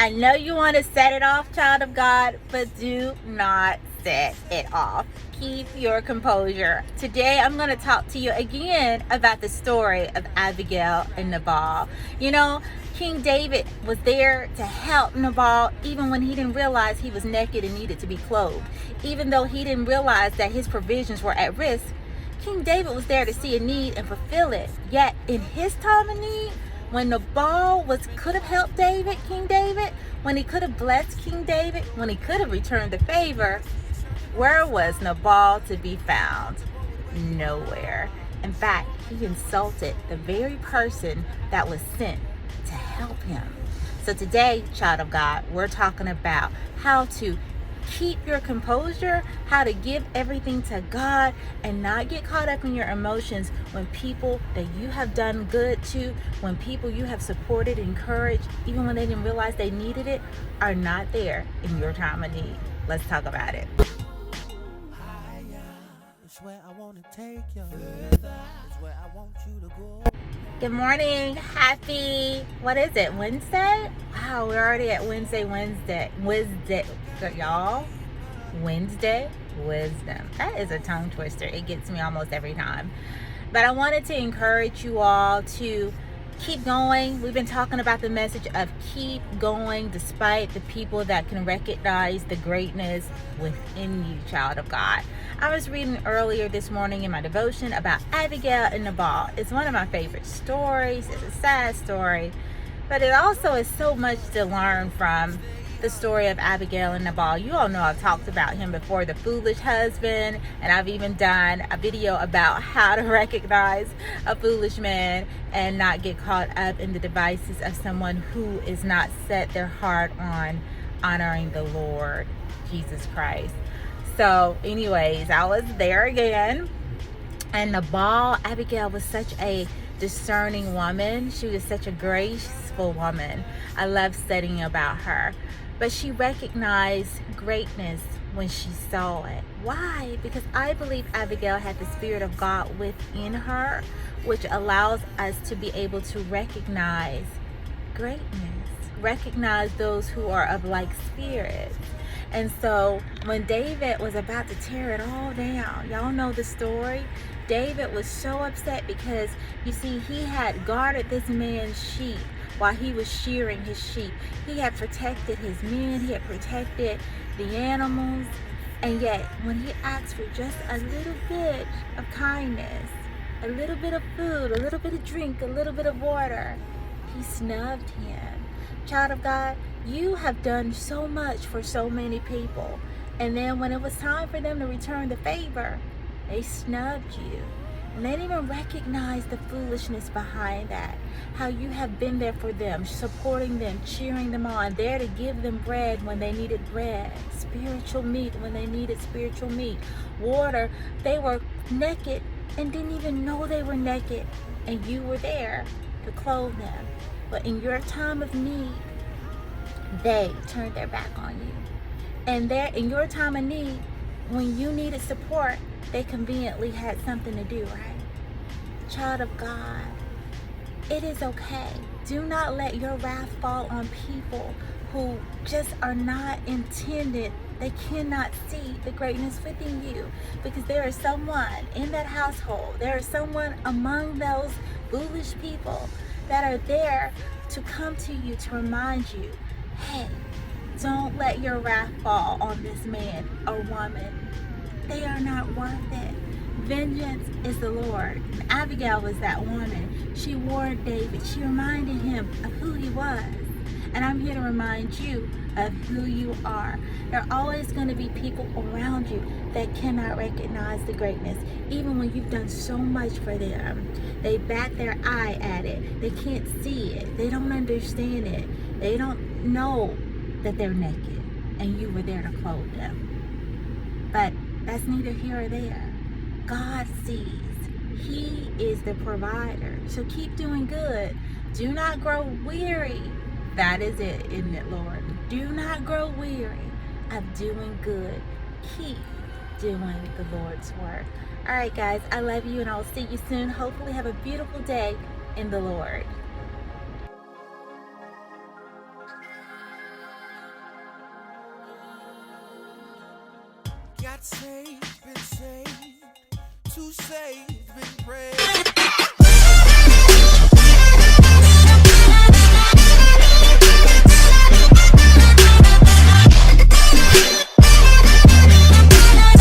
I know you want to set it off, child of God, but do not set it off. Keep your composure. Today, I'm going to talk to you again about the story of Abigail and Nabal. You know, King David was there to help Nabal even when he didn't realize he was naked and needed to be clothed. Even though he didn't realize that his provisions were at risk, King David was there to see a need and fulfill it. Yet, in his time of need, when Nabal could have helped King David, when he could have blessed King David, when he could have returned the favor, where was Nabal to be found? Nowhere. In fact, he insulted the very person that was sent to help him. So today, child of God, we're talking about how to keep your composure, how to give everything to God and not get caught up in your emotions when people that you have done good to, when people you have supported, encouraged, even when they didn't realize they needed it, are not there in your time of need. Let's talk about it. Good morning. Happy, what is it, Wednesday? Wow, we're already at Wednesday, y'all. Wednesday wisdom. That is a tongue twister. It gets me almost every time. But I wanted to encourage you all to keep going. We've been talking about the message of keep going despite the people that can recognize the greatness within you, child of God. I was reading earlier this morning in my devotion about Abigail and Nabal. It's one of my favorite stories. It's a sad story, but it also is so much to learn from the story of Abigail and Nabal. You all know I've talked about him before, the foolish husband, and I've even done a video about how to recognize a foolish man and not get caught up in the devices of someone who is not set their heart on honoring the Lord Jesus Christ. So anyways, I was there again, and Abigail was such a discerning woman. She was such a graceful woman. I love studying about her. But she recognized greatness when she saw it. Why? Because I believe Abigail had the Spirit of God within her, which allows us to be able to recognize greatness, recognize those who are of like spirit. And so when David was about to tear it all down, y'all know the story. David was so upset because, you see, he had guarded this man's sheep while he was shearing his sheep. He had protected his men, he had protected the animals, and yet when he asked for just a little bit of kindness, a little bit of food, a little bit of drink, a little bit of water, he snubbed him. Child of God, you have done so much for so many people, and then when it was time for them to return the favor, they snubbed you. And they didn't even recognize the foolishness behind that. How you have been there for them, supporting them, cheering them on, there to give them bread when they needed bread, spiritual meat when they needed spiritual meat, water. They were naked and didn't even know they were naked, and you were there to clothe them. But in your time of need, they turned their back on you. And there, in your time of need, when you needed support, they conveniently had something to do, right? Child of God, it is okay. Do not let your wrath fall on people who just are not intended. They cannot see the greatness within you, because there is someone in that household, there is someone among those foolish people that are there to come to you to remind you, hey, don't let your wrath fall on this man or woman. They are not worth it. Vengeance is the Lord. And Abigail was that woman. She warned David. She reminded him of who he was. And I'm here to remind you of who you are. There are always going to be people around you that cannot recognize the greatness, even when you've done so much for them. They bat their eye at it. They can't see it. They don't understand it. They don't know that they're naked and you were there to clothe them. But that's neither here or there. God sees. He is the provider. So keep doing good. Do not grow weary. That is it, isn't it, Lord? Do not grow weary of doing good. Keep doing the Lord's work. All right, guys, I love you, and I'll see you soon. Hopefully have a beautiful day in the Lord. saved, been prayed.